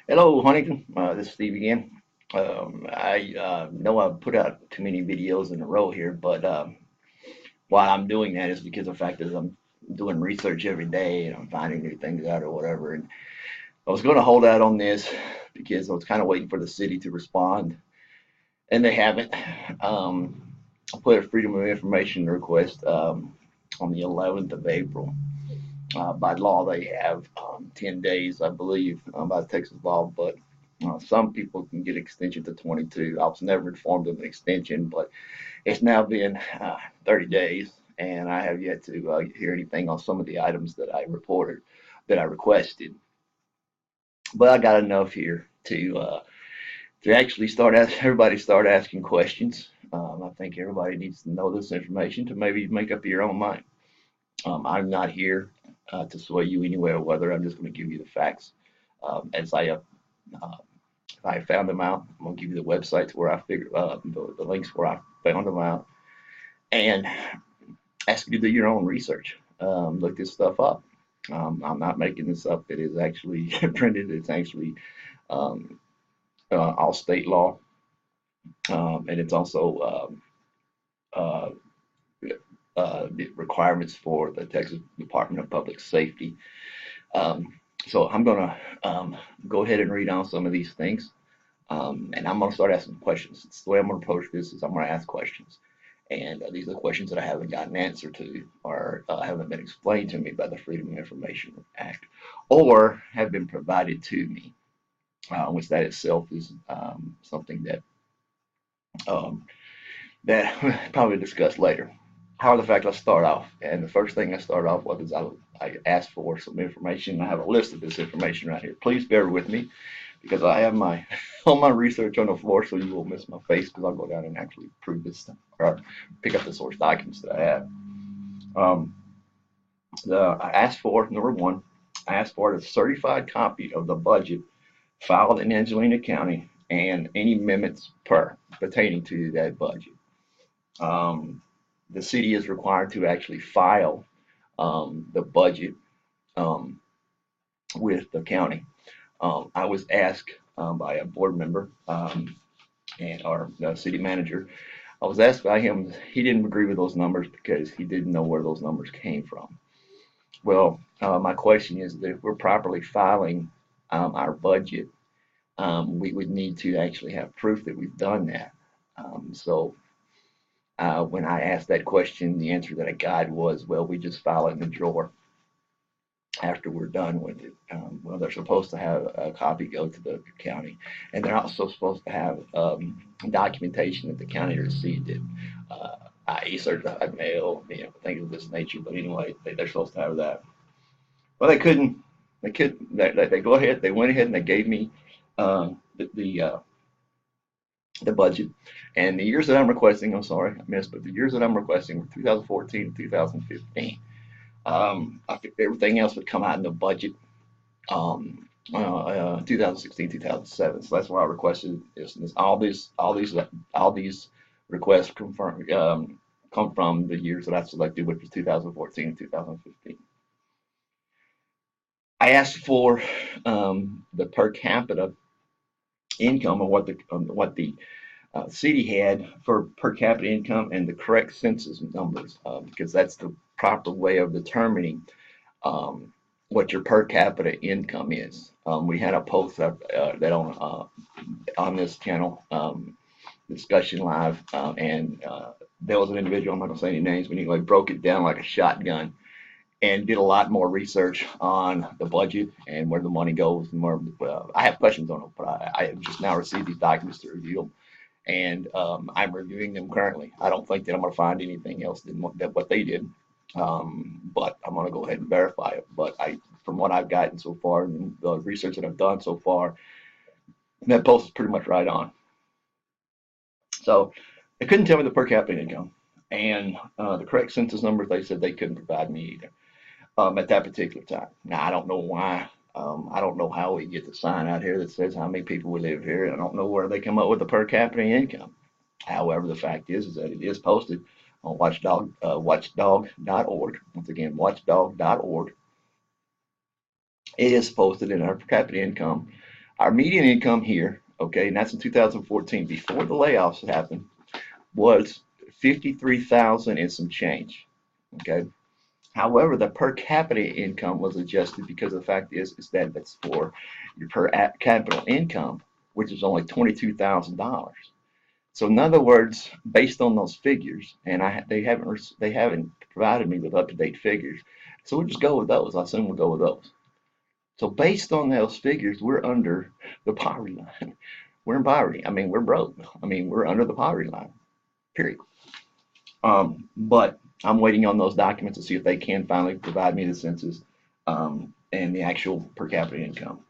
Hello, Huntington. This is Steve again. I know I've put out too many videos in a row here, but why I'm doing that is because the fact is I'm doing research every day and I'm finding new things out or whatever. And I was going to hold out on this because I was kind of waiting for the city to respond, and they haven't. I put a Freedom of Information request on the 11th of April. By law, they have 10 days, I believe, by Texas law, but some people can get extension to 22. I was never informed of an extension, but it's now been 30 days, and I have yet to hear anything on some of the items that I reported, that I requested. But I got enough here to actually everybody start asking questions. I think everybody needs to know this information to maybe make up your own mind. I'm not here to sway you anyway or whether. I'm just going to give you the facts as uh, I found them out. I'm going to give you the websites where I figured the links where I found them out, and ask you to do your own research. Look this stuff up. I'm not making this up. It is actually printed. It's actually um, all state law, and it's also uh, the requirements for the Texas Department of Public Safety. So I'm going to go ahead and read on some of these things, and I'm going to start asking questions. It's the way I'm going to approach this is I'm going to ask questions. And these are questions that I haven't gotten an answer to or haven't been explained to me by the Freedom of Information Act or have been provided to me, which that itself is something um, that probably discuss later. However, the fact I start off, and the first thing I start off with is I asked for some information. I have a list of this information right here. Please bear with me because I have my all my research on the floor, so you won't miss my face because I'll go down and actually prove this stuff or pick up the source documents that I have. Um, I asked for number one. I asked for a certified copy of the budget filed in Angelina County and any amendments pertaining to that budget. Um, the city is required to actually file the budget um, with the county. I was asked by a board member and our city manager. I was asked by him. He didn't agree with those numbers because he didn't know where those numbers came from. Well, my question is that if we're properly filing our budget, we would need to actually have proof that we've done that. So when I asked that question, the answer that I got was, well, we just file it in the drawer after we're done with it. Well, they're supposed to have a copy go to the county, and they're also supposed to have documentation that the county received it, i.e., certified mail, things of this nature. But anyway, they're supposed to have that. Well, they couldn't. They could. They go ahead. They went ahead and they gave me the budget, and the years that I'm requesting. I'm sorry, I missed, but the years that I'm requesting were 2014 and 2015. I think everything else would come out in the budget 2016, 2007. So that's why I requested this. All these requests come from the years that I selected, which was 2014 and 2015. I asked for the per capita income of what the city had for per capita income and the correct census numbers because that's the proper way of determining what your per capita income is. We had a post that on this channel, discussion live, and there was an individual. I'm not gonna say any names, but anyway, broke it down like a shotgun and did a lot more research on the budget and where the money goes. And more, I have questions on it, but I have just now received these documents to review them, and I'm reviewing them currently. I don't think that I'm going to find anything else than what they did, but I'm going to go ahead and verify it. But from what I've gotten so far and the research that I've done so far, that post is pretty much right on. So they couldn't tell me the per capita income and the correct census numbers. They said they couldn't provide me either at that particular time. Now I don't know why. I don't know how we get the sign out here that says how many people we live here. I don't know where they come up with the per capita income. However, the fact is that it is posted on watchdog.org. Once again, watchdog.org. It is posted in our per capita income Our median income here, okay, and that's in 2014, before the layoffs happened, was 53,000 and some change. Okay. However, the per capita income was adjusted because the fact is that that's for your per capita income, which is only $22,000. So in other words, based on those figures, and they haven't provided me with up-to-date figures, so we'll just go with those. I assume we'll go with those. So based on those figures, we're under the poverty line. We're in poverty. I mean, we're broke. I mean, we're under the poverty line. Period. But I'm waiting on those documents to see if they can finally provide me the census and the actual per capita income.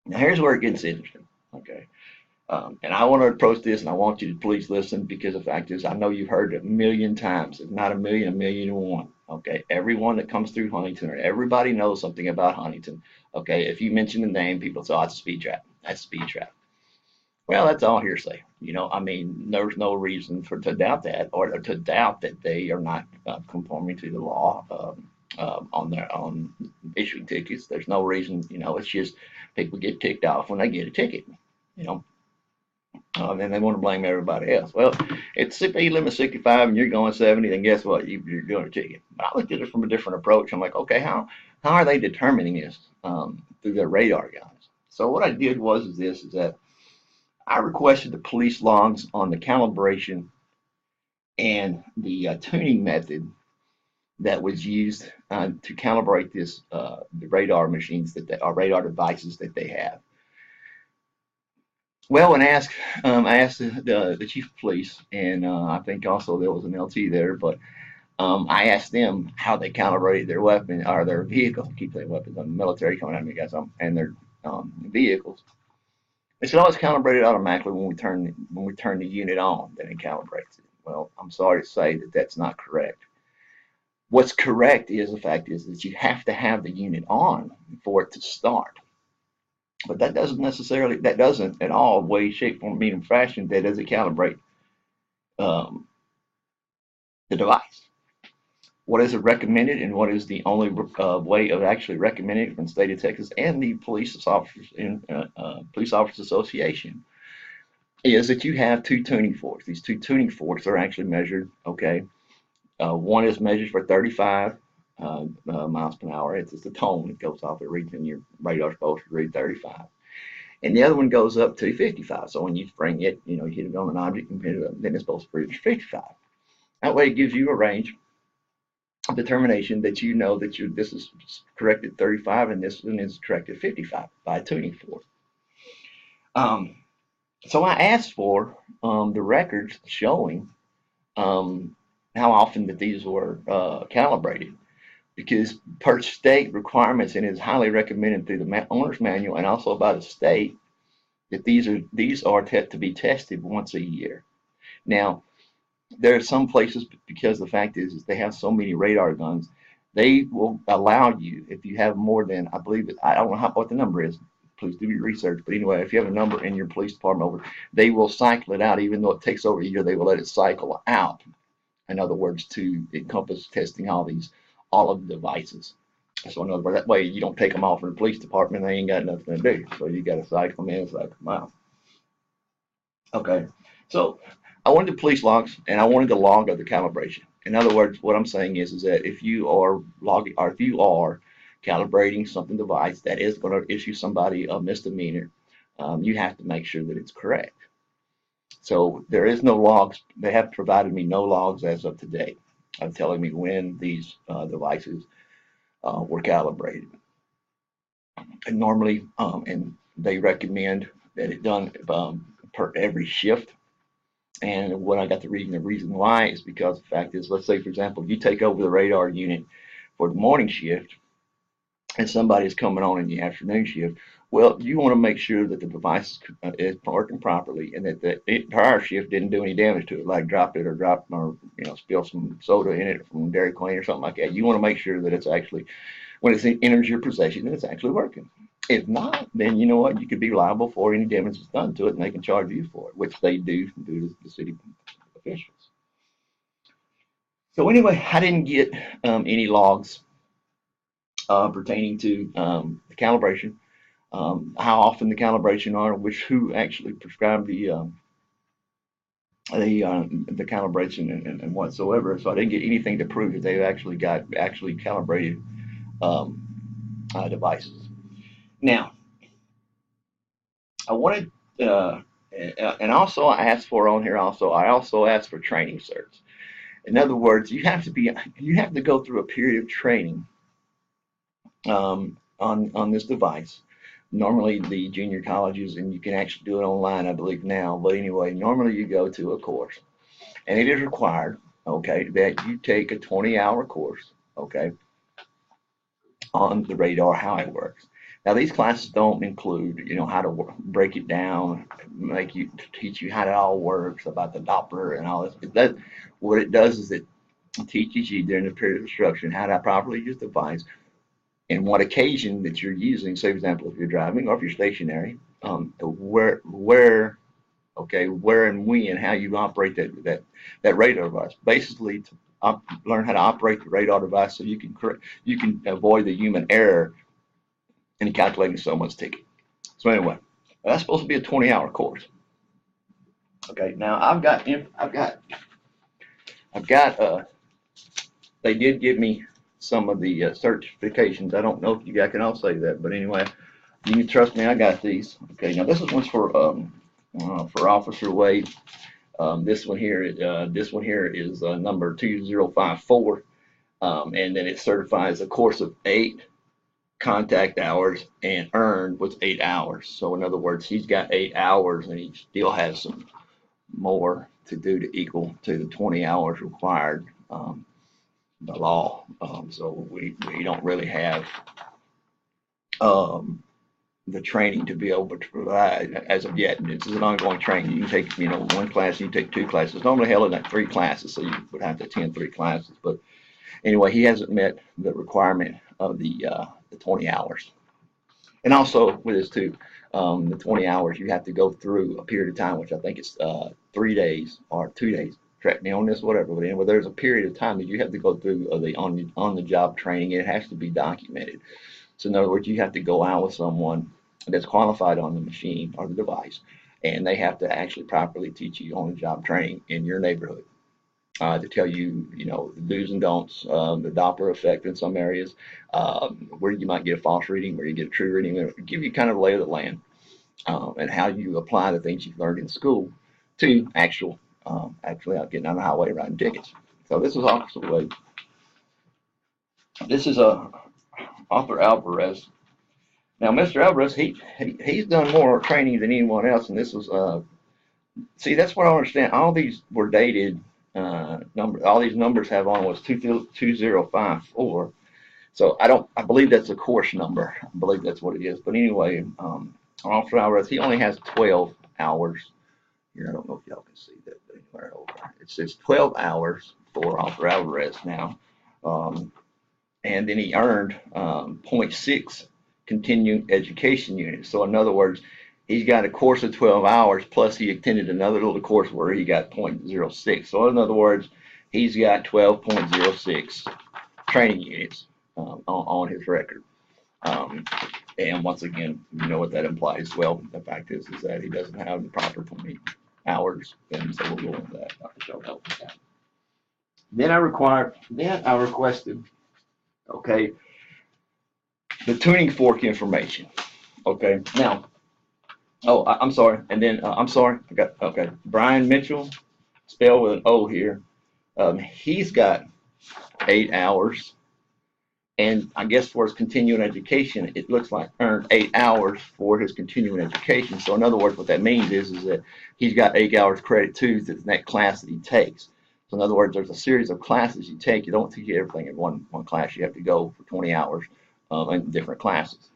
Now here's where it gets interesting. Okay. And I want to approach this, and I want you to please listen because the fact is, I know you've heard it a million times, if not a million and one. Okay, everyone that comes through Huntington, or everybody knows something about Huntington. Okay, if you mention the name, people say, "Oh, it's a speed trap. That's a speed trap." Well, that's all hearsay. I mean, there's no reason to doubt that, or to doubt that they are not conforming to the law on issuing tickets. There's no reason. It's just people get ticked off when they get a ticket. You know, and they want to blame everybody else. Well, it's speed limit 65 and you're going 70, then guess what? You're doing a ticket. But I looked at it from a different approach. I'm like, okay, how are they determining this through their radar guys? So what I did is that I requested the police logs on the calibration and the tuning method that was used to calibrate the radar machines are radar devices that they have. Well, when I asked the chief of police, and I think also there was an LT there, but I asked them how they calibrated their weapon or their vehicles. I keep saying weapons. I'm military coming at me, guys, and their vehicles. They said, "Oh, it's calibrated automatically when we turn the unit on, then it calibrates it." Well, I'm sorry to say that that's not correct. What's correct is the fact is that you have to have the unit on for it to start. But that doesn't at all way, shape, form, mean, fashion, that doesn't calibrate um, the device. What is it recommended, and what is the only way of actually recommending it from the state of Texas and the police officers in Police Officers Association is that you have two tuning forks. These two tuning forks are actually measured. Okay, one is measured for 35 miles per hour. It's the tone. It goes off. It reads in your radar supposed to read 35. And the other one goes up to 55. So when you bring it, you hit it on an object and hit it up, then it's supposed to reach 55. That way it gives you a range of determination that this is correct at 35 and this one is correct at 55 by tuning fork. So I asked for the records showing how often that these were calibrated, because per state requirements, and is highly recommended through the owner's manual and also by the state, that these are to be tested once a year. Now, there are some places, because the fact is they have so many radar guns, they will allow you, if you have more than, I don't know what the number is, please do your research, but anyway, if you have a number in your police department they will cycle it out. Even though it takes over a year, they will let it cycle out. In other words, to encompass testing all of the devices. So in other words, that way you don't take them off in the police department, they ain't got nothing to do. So you got to cycle them in, cycle them out. Okay, so I wanted the police logs and I wanted the log of the calibration. In other words, what I'm saying is that if you are logging, or if you are calibrating something device that is going to issue somebody a misdemeanor, you have to make sure that it's correct. So there is no logs. They have provided me no logs as of today of telling me when these devices were calibrated. And normally, and they recommend that it done per every shift. And when I got to reading, the reason why is because the fact is, let's say, for example, you take over the radar unit for the morning shift and somebody's coming on in the afternoon shift. Well, you want to make sure that the device is working properly and that the entire shift didn't do any damage to it, like drop it or spill some soda in it from Dairy Queen or something like that. You want to make sure that it's actually, when it enters your possession, that it's actually working. If not, then you know what? You could be liable for any damage that's done to it, and they can charge you for it, which they do to the city officials. So anyway, I didn't get any logs pertaining to the calibration how often the calibration are, who actually prescribed the calibration and whatsoever. So I didn't get anything to prove that they've actually calibrated um, devices. Now I wanted. And also I asked for on here also I also asked for training certs. In other words, you have to go through a period of training on this device. Normally, the junior colleges, and you can actually do it online, I believe now. But anyway, normally you go to a course, and it is required, okay, that you take a 20-hour course, okay, on the radar, how it works. Now, these classes don't include, how to break it down, make you teach you how it all works about the Doppler and all this. What it does is it teaches you during the period of instruction how to properly use the device and what occasion that you're using. Say, for example, if you're driving or if you're stationary, where and when and how you operate that radar device. Basically, to learn how to operate the radar device so you can avoid the human error in calculating someone's ticket. So anyway, that's supposed to be a 20-hour course. Okay, now I've got they did give me some of the certifications. I don't know if you guys can all say that, but anyway, you can trust me. I got these. Okay, now this is one's for Officer Wade. This one here is number 2054, and then it certifies a course of 8 contact hours and earned was 8 hours. So in other words, he's got 8 hours and he still has some more to do to equal to the 20 hours required by law. So we don't really have the training to be able to provide as of yet. And this is an ongoing training. You can take, one class, you can take 2 classes. Normally held in like 3 classes, so you would have to attend 3 classes. But anyway, he hasn't met the requirement of the 20 hours. And also with this too, the 20 hours, you have to go through a period of time, which I think is 3 days or 2 days. Correct me on this, whatever. But anyway, there's a period of time that you have to go through the on the job training. It has to be documented. So in other words, you have to go out with someone that's qualified on the machine or the device, and they have to actually properly teach you on the job training in your neighborhood. To tell you, the do's and don'ts, the Doppler effect in some areas, where you might get a false reading, where you get a true reading, give you kind of a lay of the land, and how you apply the things you've learned in school to actually out getting on the highway writing tickets. So this is Officer Wade. This is Arthur Alvarez. Now, Mr. Alvarez, he's done more training than anyone else, and this was see, that's what I understand. All these were dated. All these numbers have on was 2054. So I believe that's a course number. I believe that's what it is. But anyway, Officer Alvarez, he only has 12 hours. Here, I don't know if y'all can see that, but anywhere over. It says 12 hours for Officer Alvarez now. And then he earned .6 continuing education units. So in other words, he's got a course of 12 hours, plus he attended another little course where he got .06. So in other words, he's got 12.06 training units on his record. And once again, you know what that implies. Well, the fact is that he doesn't have the proper 20 hours, and so we'll go into that. Dr. Show help with that. Then I requested, okay, the tuning fork information. Okay, now, I'm sorry, and then I'm sorry, I got, okay, Brian Mitchell, spelled with an O here. He's got 8 hours, and I guess for his continuing education, it looks like earned 8 hours for his continuing education. So in other words, what that means is that he's got 8 hours credit to that class that he takes. So in other words, there's a series of classes you take. You don't teach everything in one class. You have to go for 20 hours in different classes.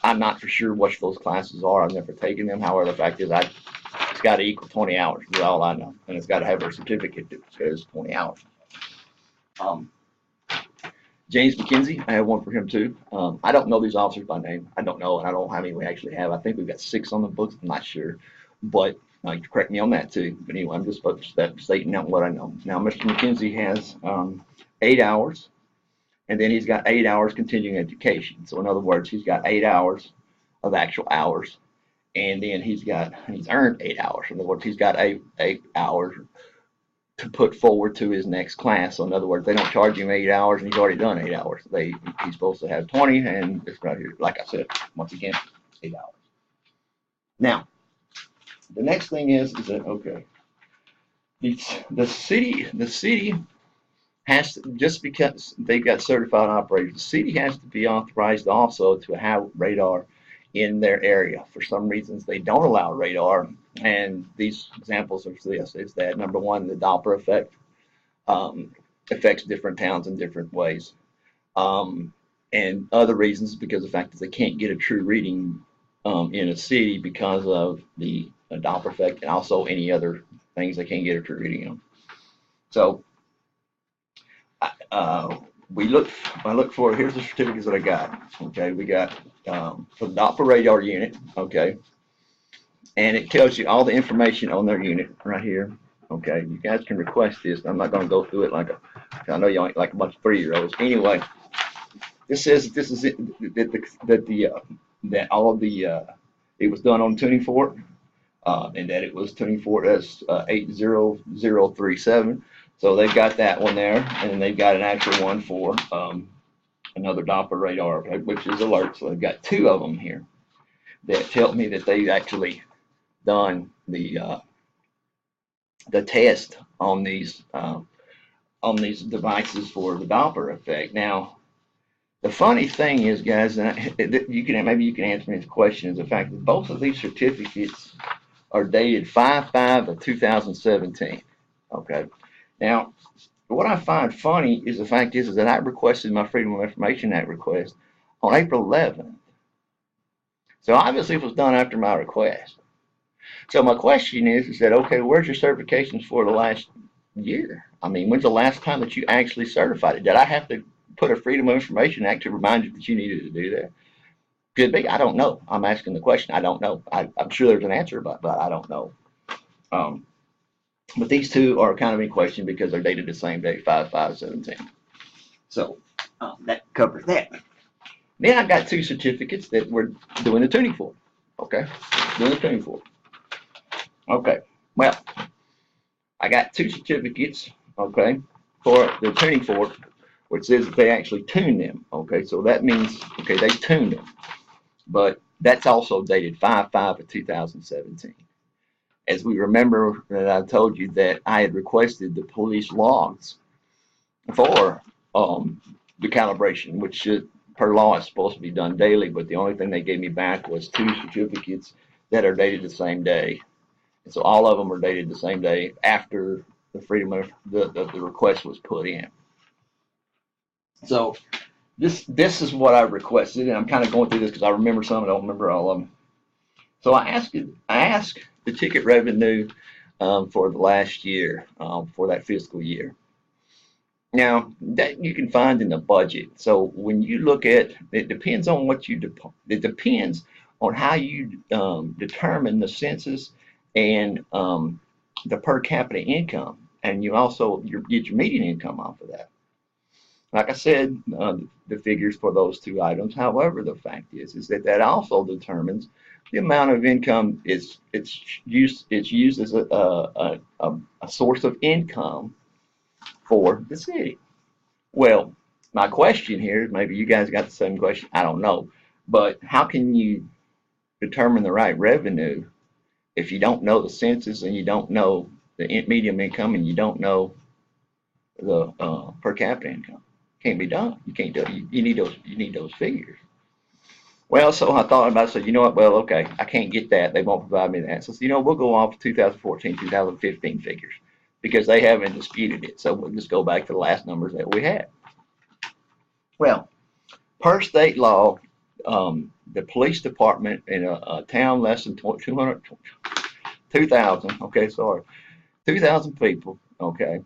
I'm not for sure which those classes are. I've never taken them. However, the fact is it's got to equal 20 hours. Is all I know. And it's got to have a certificate that says 20 hours. James McKenzie, I have one for him too. I don't know these officers by name. I don't know, and I don't know how many we actually have. I think we've got 6 on the books. I'm not sure, but correct me on that too. But anyway, I'm just stating out what I know. Now, Mr. McKenzie has 8 hours, and then he's got 8 hours continuing education. So in other words, he's got 8 hours of actual hours, and then he's earned 8 hours. In other words, he's got eight hours to put forward to his next class. So in other words, they don't charge him 8 hours and he's already done 8 hours. He's supposed to have 20, and it's right here, like I said, once again, 8 hours. Now, the next thing is that okay, the city has to, just because they've got certified operators, the city has to be authorized also to have radar in their area. For some reasons, they don't allow radar, and these examples of this is that number one, the Doppler effect affects different towns in different ways, and other reasons because of the fact that they can't get a true reading in a city because of the Doppler effect, and also any other things they can't get a true reading on. So I look for, here's the certificates that I got. Okay, we got for the Doppler radar unit. Okay, and it tells you all the information on their unit right here. Okay, you guys can request this. I'm not going to go through it like I know y'all ain't like a bunch of 3-year-olds. Anyway, this says this is it, that all of the it was done on tuning fork, and that it was tuning fork as 80037. So they've got that one there, and they've got an actual one for another Doppler radar, which is alert. So they've got two of them here that tell me that they've actually done the test on these devices for the Doppler effect. Now, the funny thing is, guys, and maybe you can answer me this question, is the fact that both of these certificates are dated 5/5 of 2017. Okay. Now, what I find funny is the fact is that I requested my Freedom of Information Act request on April 11th. So obviously it was done after my request. So my question is that, okay, where's your certifications for the last year? I mean, when's the last time that you actually certified it? Did I have to put a Freedom of Information Act to remind you that you needed to do that? Could be. I don't know. I'm asking the question. I don't know. I'm sure there's an answer, but I don't know. But these two are kind of in question because they're dated the same day, 5/5/17. So that covers that. Then I got two certificates that we're doing the tuning for. Okay, doing the tuning for. Okay, well, I got two certificates. Okay, for the tuning fork, which says that they actually tuned them. Okay, so that means okay they tuned them, but that's also dated 5/5 of 2017. As we remember that I told you that I had requested the police logs for the calibration, which should, per law, is supposed to be done daily, but the only thing they gave me back was two certificates that are dated the same day. And so all of them are dated the same day after the freedom of the request was put in. So this is what I requested, and I'm kind of going through this because I remember some, I don't remember all of them. So I asked the ticket revenue for the last year, for that fiscal year. Now, that you can find in the budget. So when you look at, it depends on what it depends on how you determine the census and the per capita income, and you also get your median income off of that. Like I said, the figures for those two items. However, the fact is that also determines the amount of income it's used as a source of income for the city. Well, my question here, maybe you guys got the same question, I don't know, but how can you determine the right revenue if you don't know the census and you don't know the median income and you don't know the per capita income? Can't be done. You can't do it. You need those figures. Well, so I thought about it. So you know what? Well, okay, I can't get that. They won't provide me that. So we'll go off 2014, 2015 figures because they haven't disputed it. So we'll just go back to the last numbers that we had. Well, per state law, the police department in a town less than 2,000. Okay, sorry, 2,000 people. Okay.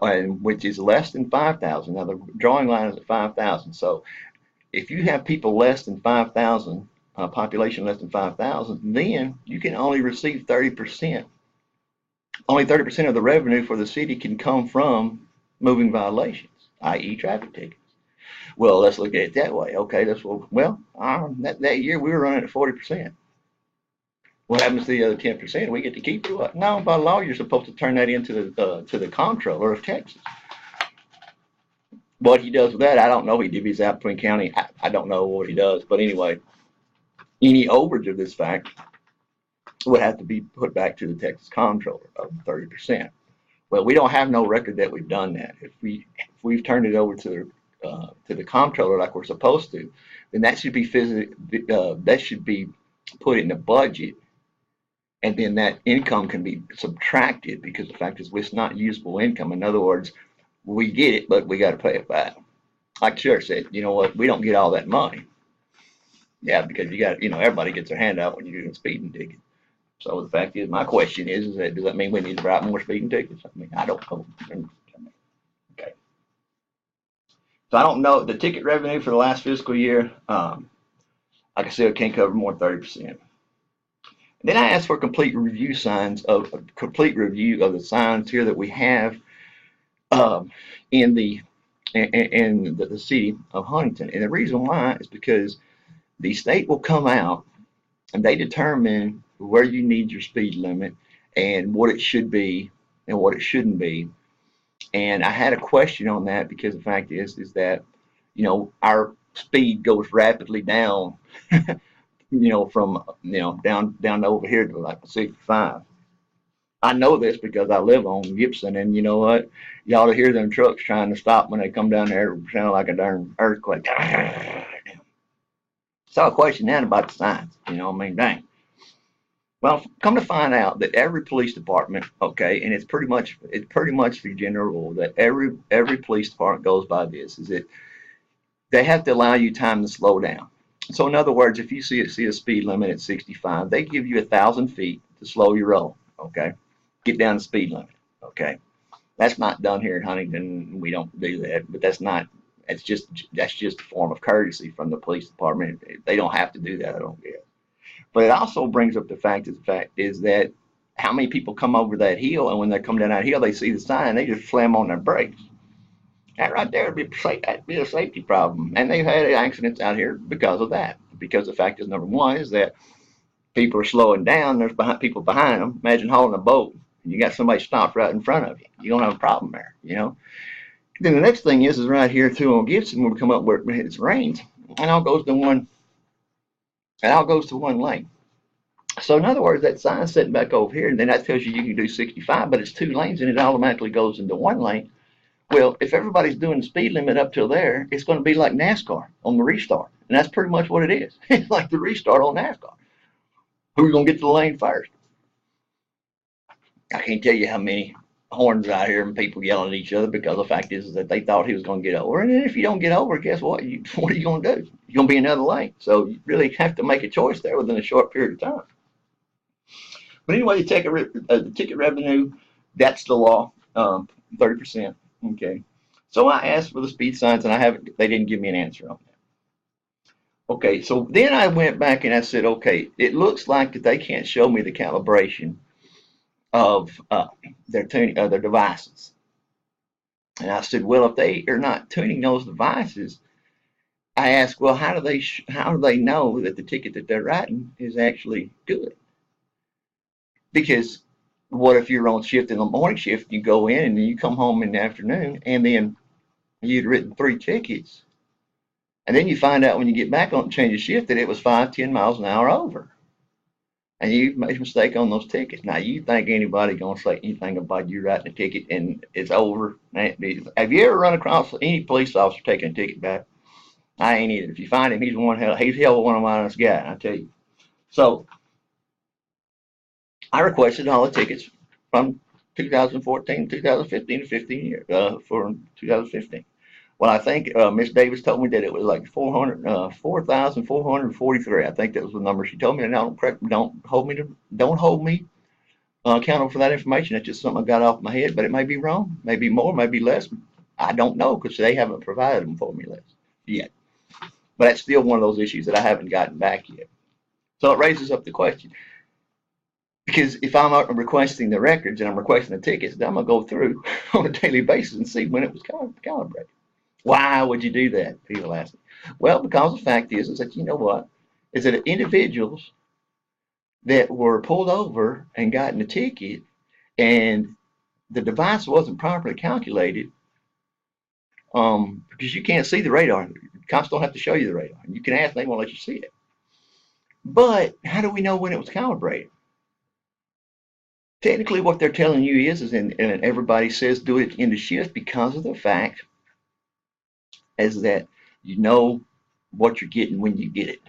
And which is less than 5,000. Now the drawing line is at 5,000. So if you have people less than 5,000, population less than 5,000, then you can only receive 30%. Only 30% of the revenue for the city can come from moving violations, i.e. traffic tickets. Well, let's look at it that way. Okay, that year we were running at 40%. What happens to the other 10%? We get to keep it. What? No, by law, you're supposed to turn that into the to the comptroller of Texas. What he does with that, I don't know. He divvies out between county. I don't know what he does, but anyway, any overage of this fact would have to be put back to the Texas comptroller of 30%. Well, we don't have no record that we've done that. If we've turned it over to the comptroller like we're supposed to, then that should be that should be put in the budget, and then that income can be subtracted because the fact is it's not usable income. In other words, we get it, but we got to pay it back. Like Sheriff said, you know what? We don't get all that money. Yeah, because everybody gets their hand out when you're doing a speeding ticket. So the fact is, my question is that does that mean we need to write more speeding tickets? I mean, I don't know. Okay. So I don't know the ticket revenue for the last fiscal year. Like I said, it can't cover more than 30%. Then I asked for complete review of the signs here that we have in the city of Huntington. And the reason why is because the state will come out and they determine where you need your speed limit and what it should be and what it shouldn't be. And I had a question on that because the fact is that our speed goes rapidly down, from down over here to like 65. I know this because I live on Gibson, and you know what? You ought to hear them trucks trying to stop when they come down there, sound like a darn earthquake. So a question then about the signs. I mean, dang. Well, come to find out that every police department, okay, and it's pretty much the general rule that every police department goes by this, is that they have to allow you time to slow down. So in other words, if you see a speed limit at 65, they give you 1,000 feet to slow your roll, okay? Get down the speed limit, okay? That's not done here in Huntington. We don't do that, but that's just a form of courtesy from the police department. They don't have to do that, I don't guess. But it also brings up the fact is that how many people come over that hill, and when they come down that hill, they see the sign, they just slam on their brakes. That right there that'd be a safety problem. And they've had accidents out here because of that. Because the fact is, number one, is that people are slowing down. There's people behind them. Imagine hauling a boat, and you got somebody stopped right in front of you. You don't have a problem there, Then the next thing is right here too on Gibson, when we come up where it rains, and all goes to one lane. So in other words, that sign's sitting back over here, and then that tells you can do 65, but it's 2 lanes, and it automatically goes into 1 lane. Well, if everybody's doing the speed limit up till there, it's going to be like NASCAR on the restart, and that's pretty much what it is. It's like the restart on NASCAR. Who's going to get to the lane first? I can't tell you how many horns out here and people yelling at each other because the fact is that they thought he was going to get over. And then if you don't get over, guess what? What are you going to do? You're going to be another lane. So you really have to make a choice there within a short period of time. But anyway, the ticket revenue, that's the law, 30%. Okay. So I asked for the speed signs, and they didn't give me an answer on that. Okay, so then I went back and I said, okay, it looks like that they can't show me the calibration of their devices. And I said, well, if they are not tuning those devices, I asked, well, how do they know that the ticket that they're writing is actually good? Because what if you're on shift in the morning shift, you go in and you come home in the afternoon, and then you'd written 3 tickets, and then you find out when you get back on change of shift that it was 5-10 miles an hour over, and you made a mistake on those tickets. Now you think anybody gonna say anything about you writing a ticket and it's over? Have you ever run across any police officer taking a ticket back? I ain't either. If you find him, he's hell of one of my honest guy, I tell you. So I requested all the tickets from 2014, 2015 to 15 years for 2015. Well, I think Miss Davis told me that it was like 4,443. I think that was the number she told me. And don't hold me accountable for that information. That's just something I got off my head, but it may be wrong, maybe more, maybe less. I don't know because they haven't provided them for me yet. But that's still one of those issues that I haven't gotten back yet. So it raises up the question. Because if I'm requesting the records and I'm requesting the tickets, then I'm going to go through on a daily basis and see when it was calibrated. Why would you do that? People ask me. Well, because the fact is that you know what? Is that individuals that were pulled over and gotten a ticket and the device wasn't properly calculated, because you can't see the radar. Cops don't have to show you the radar. You can ask, they won't let you see it. But how do we know when it was calibrated? Technically, what they're telling you is and everybody says do it in the shift because of the fact is that you know what you're getting when you get it.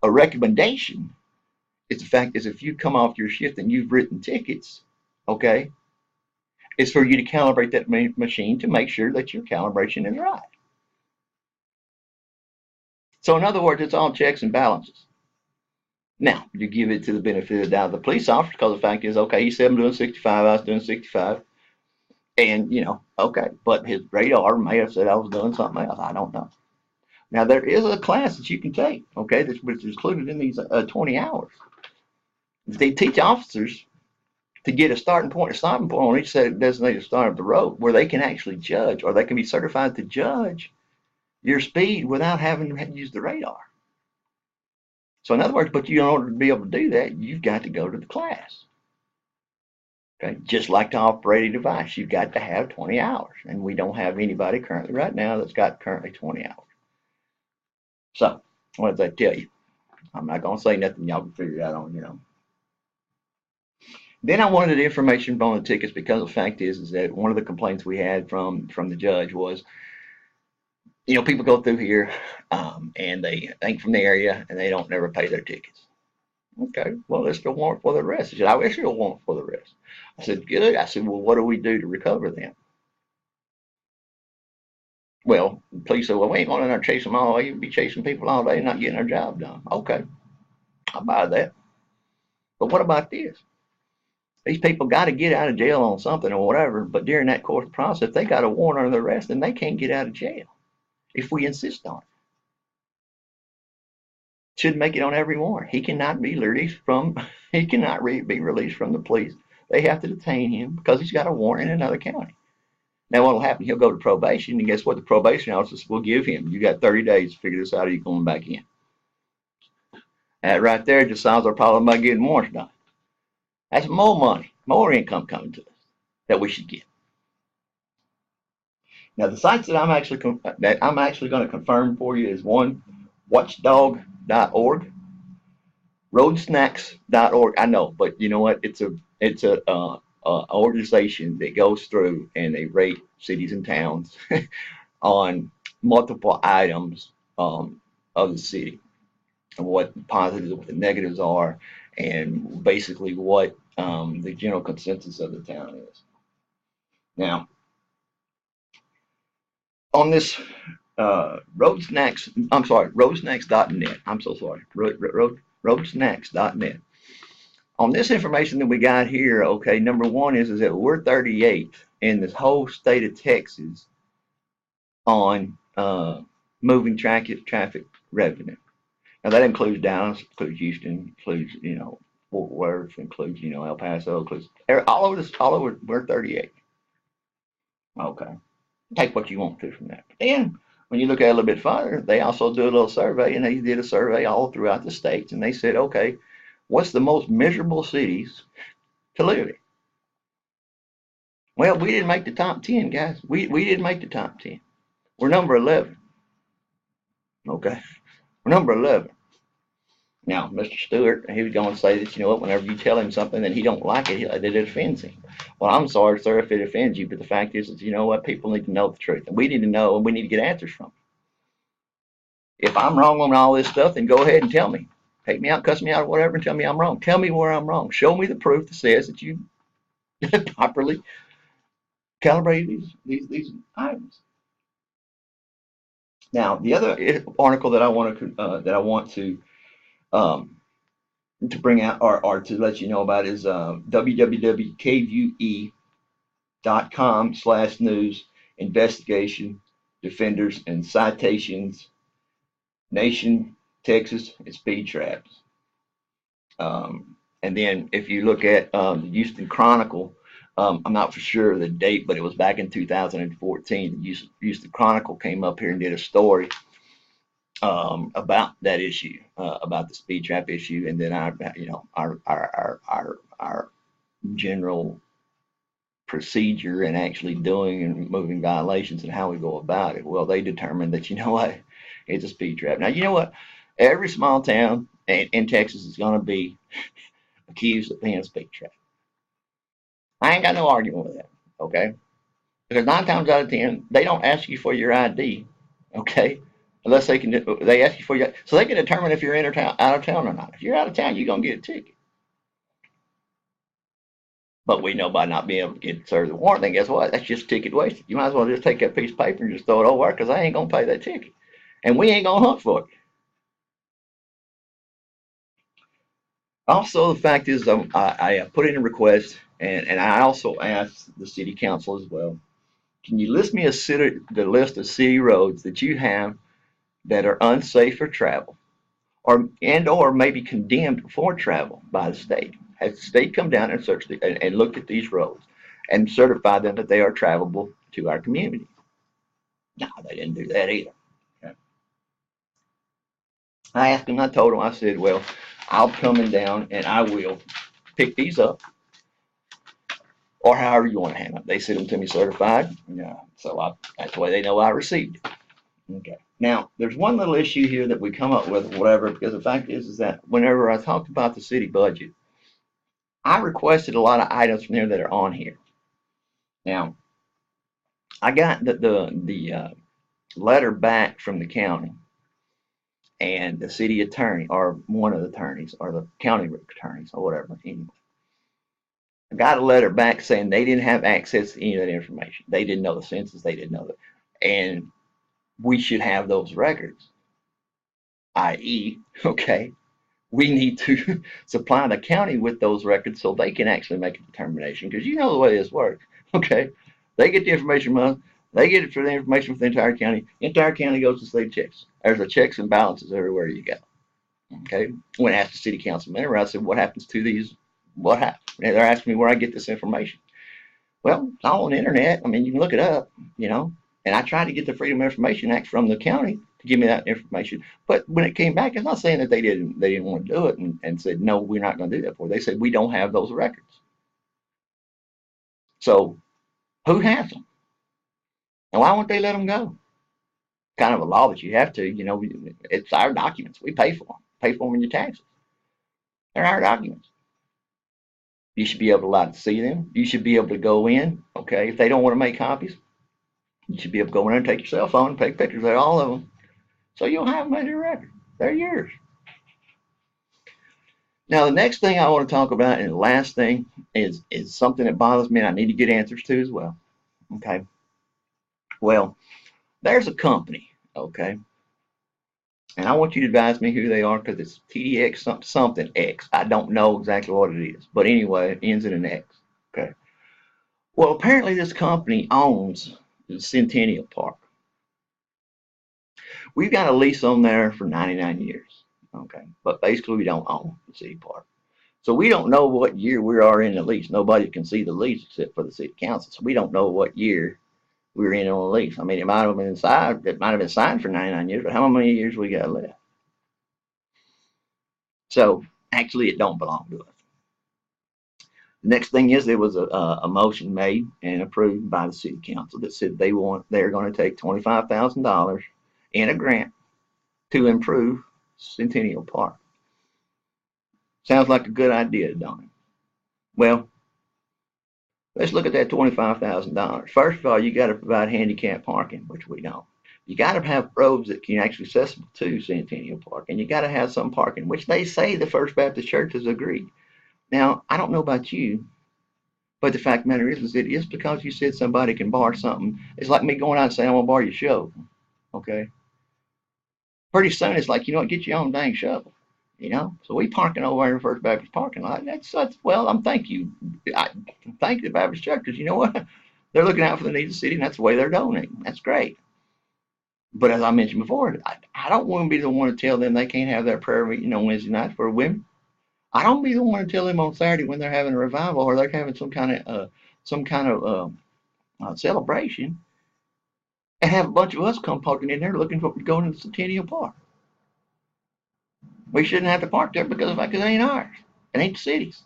A recommendation is the fact is if you come off your shift and you've written tickets, okay, it's for you to calibrate that machine to make sure that your calibration is right. So in other words, it's all checks and balances. Now, you give it to the benefit of the doubt of the police officer because the fact is, okay, he said I'm doing 65, I was doing 65. And, you know, okay, but his radar may have said I was doing something else. I don't know. Now, there is a class that you can take, okay, which is included in these 20 hours. They teach officers to get a starting point, a stopping point on each designated start of the road where they can actually judge or they can be certified to judge your speed without having to use the radar. So, in other words, but in order to be able to do that, you've got to go to the class. Okay, just like to operate a device, you've got to have 20 hours, and we don't have anybody currently right now that's got currently 20 hours. So, what does that tell you? I'm not going to say nothing y'all can figure it out on your own. Then I wanted the information on the tickets because the fact is that one of the complaints we had from the judge was, you know, people go through here and they think from the area and they don't never pay their tickets. Okay, well, let's go warrant for the rest. He said, I wish you a warrant for the rest. I said, good. I said, well, what do we do to recover them? Well, the police said, well, we ain't going in there chase them all day. You'll be chasing people all day and not getting their job done. Okay, I'll buy that. But what about this? These people got to get out of jail on something or whatever, but during that court process, they got a warrant under arrest and they can't get out of jail if we insist on it. Should make it on every warrant. He cannot be released from. He cannot be released from the police. They have to detain him because he's got a warrant in another county. Now, what will happen? He'll go to probation, and guess what? The probation officer will give him. You got 30 days to figure this out, or you're going back in. That right there just solves our problem by getting warrants done. That's more money, more income coming to us that we should get. Now, the sites that I'm actually going to confirm for you is one, watchdog.org, roadsnacks.org. I know, but you know what? It's a organization that goes through and they rate cities and towns on multiple items of the city and what the positives, what the negatives are, and basically what the general consensus of the town is. Now, on this roadsnacks.net. I'm so sorry, roadsnacks.net. On this information that we got here, okay, number one is that we're 38th in this whole state of Texas on moving traffic revenue. Now that includes Dallas, includes Houston, includes Fort Worth, includes El Paso, includes all over. We're 38. Okay, take what you want to from that. But then when you look at it a little bit further, they also do a little survey, and they did a survey all throughout the states, and they said, okay, what's the most miserable cities to live in? Well, we didn't make the top 10, guys. We didn't make the top 10. We're number 11. Okay, we're number 11. Now, Mr. Stewart, he was going to say that, you know what, whenever you tell him something and he don't like it, that it offends him. Well, I'm sorry, sir, if it offends you, but the fact is, you know what, people need to know the truth. And we need to know, and we need to get answers from them. If I'm wrong on all this stuff, then go ahead and tell me. Take me out, cuss me out, or whatever, and tell me I'm wrong. Tell me where I'm wrong. Show me the proof that says that you properly calibrated these items. Now, the other article that I want to bring out or to let you know about is www.kvue.com/news investigation defenders and citations nation Texas and speed traps. And then if you look at the Houston Chronicle, I'm not for sure of the date, but it was back in 2014. The Chronicle came up here and did a story about that issue, about the speed trap issue, and then our general procedure and actually doing and moving violations and how we go about it. Well, they determined that, you know what, it's a speed trap. Now, you know what? Every small town in Texas is going to be accused of being a speed trap. I ain't got no argument with that, okay? Because 9 times out of 10, they don't ask you for your ID, okay? Unless they ask you for your, so they can determine if you're in or out of town or not. If you're out of town, you're going to get a ticket. But we know by not being able to get served the warrant, then guess what? That's just ticket wasted. You might as well just take that piece of paper and just throw it over because I ain't going to pay that ticket. And we ain't going to hunt for it. Also, the fact is, I put in a request, and I also asked the city council as well. Can you list me the list of city roads that you have that are unsafe for travel, or maybe condemned for travel by the state? Has the state come down and searched and looked at these roads and certified them that they are travelable to our community? No, they didn't do that either. Okay. I asked them, I told them, I said, well, I'll come down and I will pick these up, or however you want to handle it. They sent them to me certified. Yeah, so that's the way they know I received it. Okay. Now, there's one little issue here that we come up with, whatever, because the fact is that whenever I talked about the city budget, I requested a lot of items from there that are on here. Now, I got the letter back from the county and the city attorney, or one of the attorneys, or the county attorneys, or whatever. Anyway, I got a letter back saying they didn't have access to any of that information. They didn't know the census. They didn't know that, and we should have those records. I.e., okay, we need to supply the county with those records so they can actually make a determination. Because you know the way this works. Okay, they get the information from us. They get it for the information for the entire county. The entire county goes to state checks. There's a checks and balances everywhere you go. Okay, when I asked the city council member, I said, "What happens to these? What happens?" And they're asking me where I get this information. Well, it's all on the internet. I mean, you can look it up. And I tried to get the Freedom of Information Act from the county to give me that information. But when it came back, it's not saying that they didn't want to do it and said, no, we're not going to do that for you. They said, we don't have those records. So who has them? And why won't they let them go? Kind of a law that you have to, it's our documents. We pay for them. Pay for them in your taxes. They're our documents. You should be able to allow to see them. You should be able to go in, okay? If they don't want to make copies, you should be able to go in there and take your cell phone and take pictures of all of them. So you'll have them as your record. They're yours. Now, the next thing I want to talk about, and the last thing, is something that bothers me and I need to get answers to as well. Okay. Well, there's a company, okay, and I want you to advise me who they are because it's TDX something X. I don't know exactly what it is, but anyway, it ends in an X. Okay. Well, apparently this company owns the Centennial Park. We've got a lease on there for 99 years. Okay. But basically, we don't own the city park. So we don't know what year we are in the lease. Nobody can see the lease except for the city council. So we don't know what year we're in on the lease. I mean, it might have been signed for 99 years, but how many years we got left? So actually, it don't belong to us. The next thing is there was a motion made and approved by the city council that said they're going to take $25,000 in a grant to improve Centennial Park. Sounds like a good idea, don't it? Well, let's look at that $25,000. First of all, you got to provide handicap parking, which we don't. You got to have roads that can actually accessible to Centennial Park, and you got to have some parking, which they say the First Baptist Church has agreed. Now, I don't know about you, but the fact of the matter is that just because you said somebody can borrow something, it's like me going out and saying, I'm going to borrow your shovel, okay? Pretty soon, it's like, get your own dang shovel. So we parking over in the First Baptist parking lot. Well, I thank the Baptist Church because you know what? They're looking out for the needs of the city, and that's the way they're donating. That's great. But as I mentioned before, I don't want to be the one to tell them they can't have their prayer meeting on Wednesday night for women. I don't be the one to tell them on Saturday when they're having a revival or they're having some kind of some kind of celebration and have a bunch of us come parking in there looking for going to the Centennial Park. We shouldn't have to park there because of the fact that it ain't ours. It ain't the city's.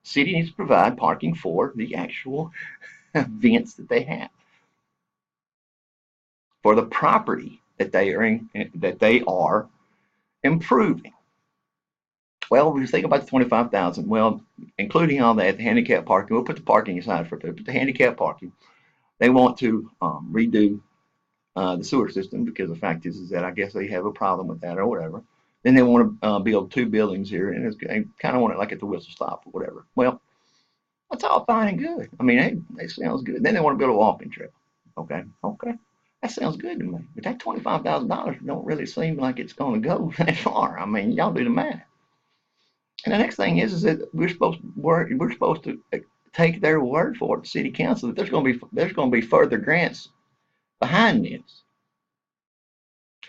The city needs to provide parking for the actual events that they have, for the property that they are improving. Well, we think about the 25,000. Well, including all that, the handicap parking. We'll put the parking aside for a bit. But the handicap parking, they want to redo the sewer system because the fact is that I guess they have a problem with that or whatever. Then they want to build 2 buildings here, and they kind of want it like at the whistle stop or whatever. Well, that's all fine and good. I mean, they sounds good. Then they want to build a walking trail. Okay, okay, that sounds good to me. But that $25,000 don't really seem like it's going to go that far. I mean, y'all do the math. And the next thing is that we're supposed to take their word for it, the city council, that there's going to be further grants behind this.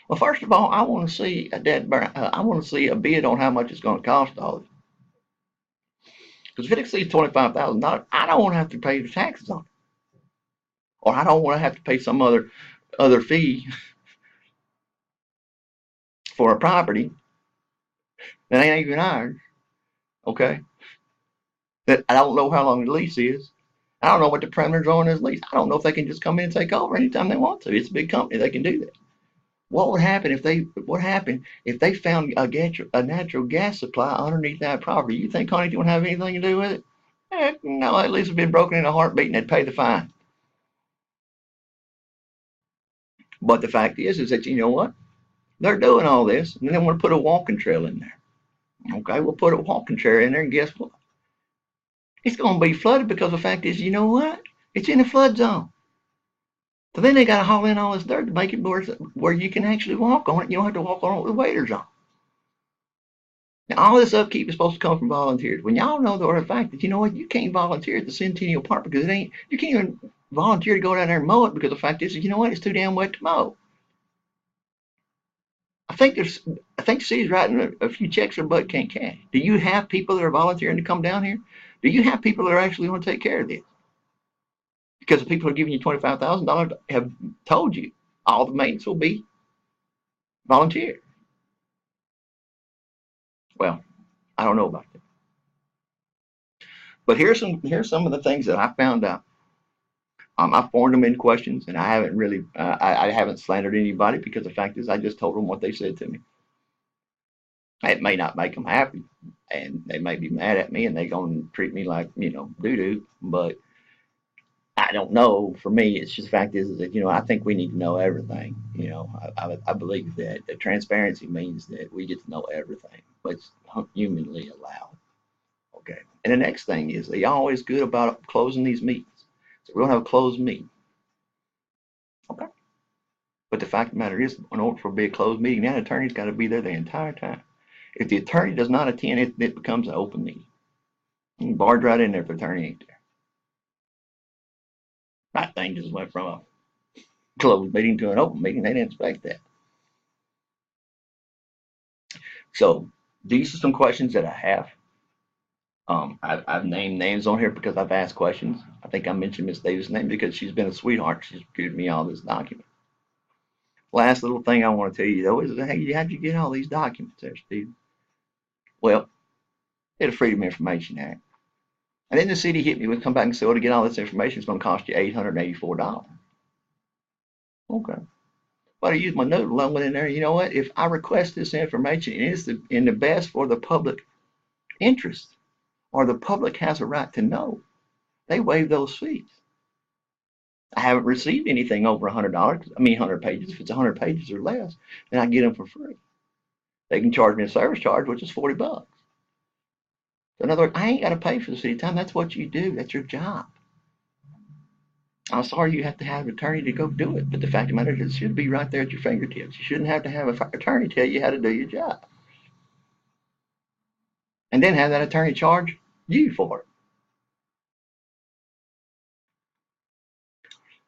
Well, first of all, I want to see a bid on how much it's going to cost all this. Because if it exceeds $25,000, I don't want to have to pay the taxes on it, or I don't want to have to pay some other fee for a property that ain't even ours. Okay, that I don't know how long the lease is. I don't know what the parameters are on this lease. I don't know if they can just come in and take over anytime they want to. It's a big company; they can do that. What happen if they found a natural gas supply underneath that property? You think Huntington would have anything to do with it? Heck, no, at least it's been broken in a heartbeat and they'd pay the fine. But the fact is that you know what? They're doing all this, and then they want to put a walking trail in there. Okay, we'll put a walking trail in there, and guess what? It's going to be flooded because the fact is, you know what? It's in a flood zone. So then they got to haul in all this dirt to make it where you can actually walk on it. You don't have to walk on it with waders on. Now, all this upkeep is supposed to come from volunteers. When y'all know the fact that, you know what, you can't volunteer at the Centennial Park because you can't even volunteer to go down there and mow it because the fact is, you know what, it's too damn wet to mow. I think the city's writing a few checks their butt can't cash. Do you have people that are volunteering to come down here? Do you have people that are actually going to take care of this? Because the people who are giving you $25,000 have told you all the maintenance will be volunteer. Well, I don't know about that. But here's some of the things that I found out. I formed them in questions, and I haven't really I haven't slandered anybody because the fact is I just told them what they said to me. It may not make them happy, and they may be mad at me, and they're going to treat me like doo doo. But I don't know. For me, it's just the fact is that I think we need to know everything. I believe that the transparency means that we get to know everything, but it's humanly allowed. Okay. And the next thing is they always good about closing these meetings. So we're gonna have a closed meeting. Okay. But the fact of the matter is, in order for it to be a closed meeting, that attorney's got to be there the entire time. If the attorney does not attend, it becomes an open meeting. You can barge right in there if the attorney ain't there. That thing just went from a closed meeting to an open meeting. They didn't expect that. So these are some questions that I have. I've named names on here because I've asked questions. I think I mentioned Miss Davis' name because she's been a sweetheart. She's given me all this document. Last little thing I want to tell you though is, hey, how'd you get all these documents there, Steve? Well, it's a Freedom of Information Act. And then the city hit me with come back and say, well, to get all this information, it's going to cost you $884. Okay. But I use my note along in there. You know what? If I request this information and it's in the best for the public interest, or the public has a right to know, they waive those fees. I haven't received anything over $100. 100 pages. If it's 100 pages or less, then I get them for free. They can charge me a service charge, which is $40. So in other words, I ain't got to pay for the city time. That's what you do. That's your job. I'm sorry you have to have an attorney to go do it, but the fact of the matter is it should be right there at your fingertips. You shouldn't have to have an attorney tell you how to do your job. And then have that attorney charge you for it.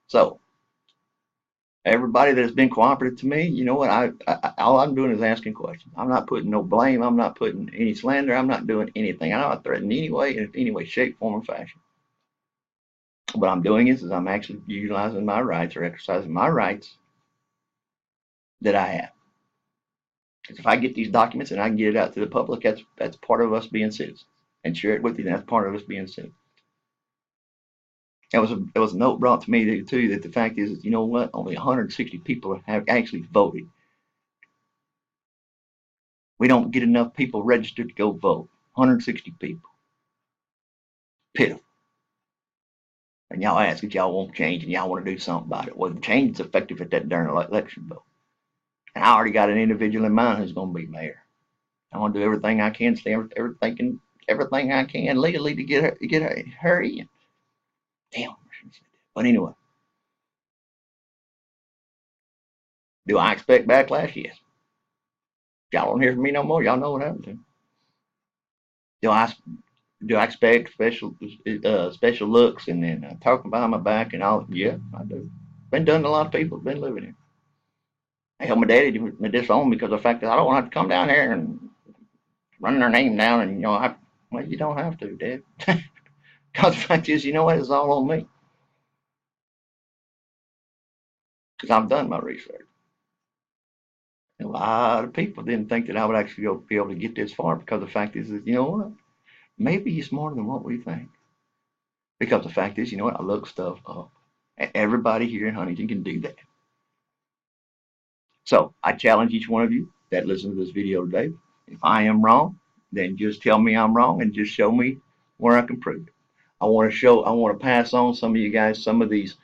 So everybody that has been cooperative to me, you know what? All I'm doing is asking questions. I'm not putting no blame. I'm not putting any slander. I'm not doing anything. I'm not threatening any way, shape, form, or fashion. what I'm doing is I'm actually utilizing my rights or exercising my rights that I have. Because if I get these documents and I can get it out to the public, that's part of us being citizens, and share it with you. That's part of us being citizens. It was a note brought to me too that the fact is, you know what? Only 160 people have actually voted. We don't get enough people registered to go vote. 160 people. Pitiful. And y'all ask if y'all want change and y'all want to do something about it. Well, the change is effective at that darn election vote. And I already got an individual in mind who's going to be mayor. I want to do everything I can, everything I can legally to get her in. Damn. But anyway, do I expect backlash? Yes. Y'all don't hear from me no more. Y'all know what happened to me. Do I expect special looks and then talking behind my back and all? Yeah, I do. Been done to a lot of people. Been living here. I helped my daddy disown me because of the fact that I don't want to have to come down here and run their name down and well, you don't have to, Dad. Because the fact is, you know what? It's all on me. Because I've done my research. And a lot of people didn't think that I would actually be able to get this far because the fact is, you know what? Maybe you're smarter than what we think. Because the fact is, you know what? I look stuff up. And everybody here in Huntington can do that. So I challenge each one of you that listen to this video today. If I am wrong, then just tell me I'm wrong and just show me where I can prove it. I want to pass on some of you guys some of these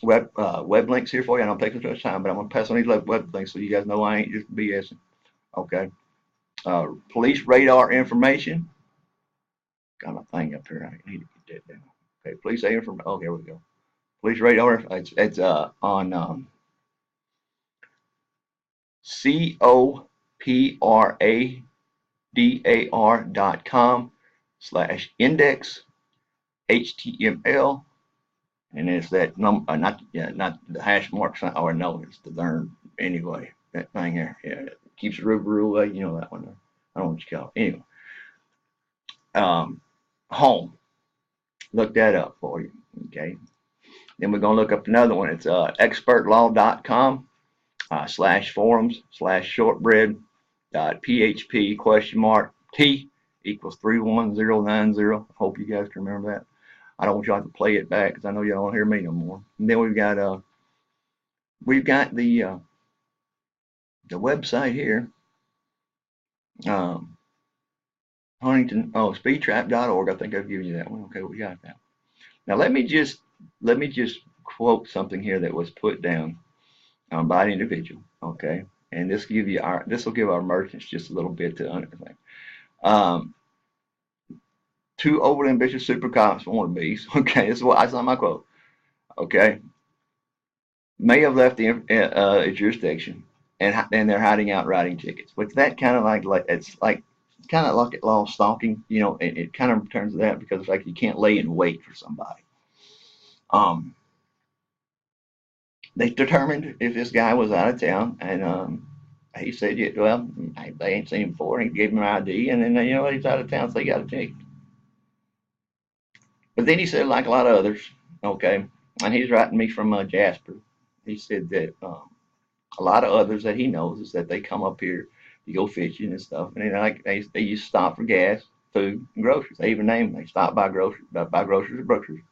web links here for you. I don't take too much time, but I'm going to pass on these web links so you guys know I ain't just BSing. Okay. Police radar information. Got my thing up here. I need to get that down. Okay. Police information. Oh, here we go. Police radar. It's on COPRADAR.com/index HTML, and it's that number, not the hash marks, or no, it's the darn anyway. That thing there, yeah, it keeps the river away. You know that one there. I don't know what you call it. Anyway, home. Look that up for you. Okay. Then we're gonna look up another one. It's expertlaw.com /forums/shortbread.php (T equals 31090). Hope you guys can remember that. I don't want y'all to play it back because I know y'all don't hear me no more. And then we've got the website here, Huntington, speedtrap.org. I think I've given you that one. Okay, we got that. Now let me just quote something here that was put down by an individual. Okay, and this will give our merchants just a little bit to understand. Two overly ambitious super cops wannabes. Okay, that's not my quote. Okay, may have left the jurisdiction and they're hiding out writing tickets. But that kind of like it's like kind of like law stalking. You know, it kind of returns to that because it's like you can't lay in wait for somebody. They determined if this guy was out of town, and he said, yeah, well, they ain't seen him before. He gave him an ID, and then you know he's out of town, so he got a ticket. But then he said, like a lot of others, okay, and he's writing me from Jasper. He said that a lot of others that he knows is that they come up here to go fishing and stuff, and they used to stop for gas, food, and groceries. They even name them. They stop by groceries or groceries,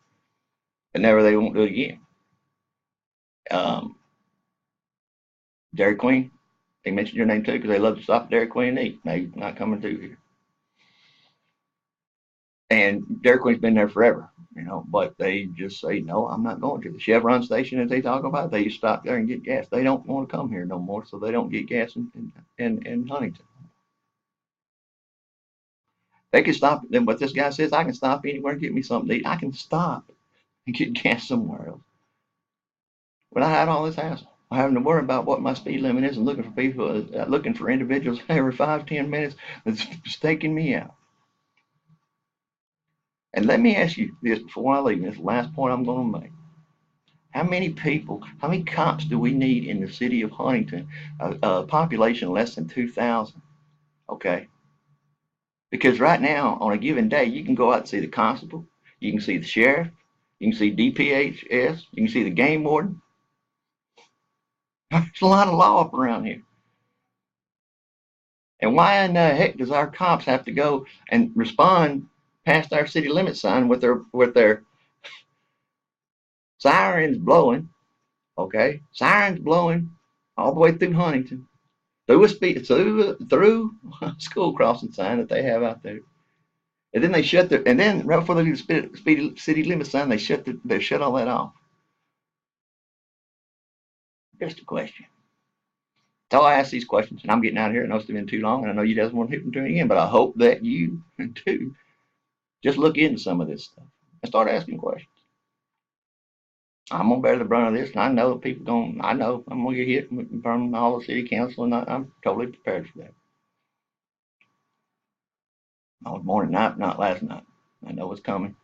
and never they won't do it again. Dairy Queen, they mentioned your name too because they love to stop at Dairy Queen and eat. They're not coming through here. And Dairy Queen's been there forever, you know, but they just say, no, I'm not going to. The Chevron station that they talk about, they used to stop there and get gas. They don't want to come here no more, so they don't get gas in Huntington. They can stop, then what this guy says, I can stop anywhere and get me something to eat. I can stop and get gas somewhere else without having all this hassle. I'm having to worry about what my speed limit is and looking for people, looking for individuals every 5-10 minutes that's staking me out. And let me ask you this before I leave. This is the last point I'm going to make. How many cops do we need in the city of Huntington? A population less than 2,000. Okay. Because right now, on a given day, you can go out and see the constable, you can see the sheriff, You can see DPHS. You can see the game warden. There's a lot of law up around here. And why in the heck does our cops have to go and respond past our city limit sign with their sirens blowing? Okay, sirens blowing all the way through Huntington, through a school crossing sign that they have out there. And then and then right before they do the speed city limit sign, they shut all that off. Just a question. So I ask these questions, and I'm getting out of here. I know it's been too long, and I know you guys want to tune again, but I hope that you too just look into some of this stuff and start asking questions. I'm gonna bear the brunt of this, and I know people going. I know I'm gonna get hit from all the city council, and I'm totally prepared for that. I was born at night, not last night. I know it's coming.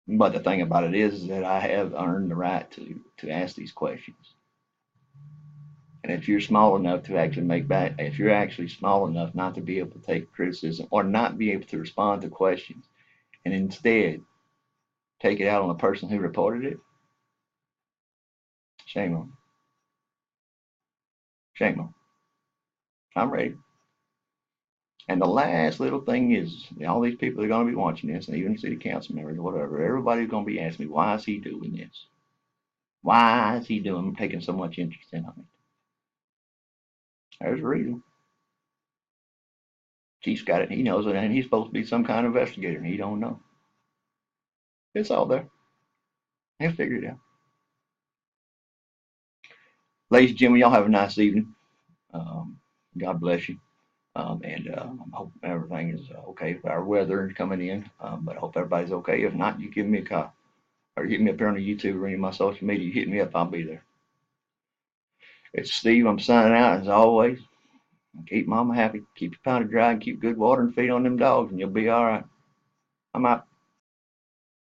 But the thing about it is that I have earned the right to ask these questions. And if you're small enough to actually if you're actually small enough not to be able to take criticism or not be able to respond to questions, and instead take it out on the person who reported it, shame on, shame on. I'm ready. And the last little thing is, all these people are going to be watching this, and even city council members or whatever, everybody's going to be asking me, why is he doing this? Why is he taking so much interest in it? There's a reason. Chief's got it, he knows it, and he's supposed to be some kind of investigator, and he don't know. It's all there. He'll figure it out. Ladies and gentlemen, y'all have a nice evening. God bless you. And I hope everything is okay. Our weather is coming in, but I hope everybody's okay. If not, you give me a call or hit me up here on the YouTube or any of my social media. You hit me up, I'll be there. It's Steve. I'm signing out as always. Keep mama happy. Keep your powder dry and keep good water and feed on them dogs, and you'll be all right. I'm out.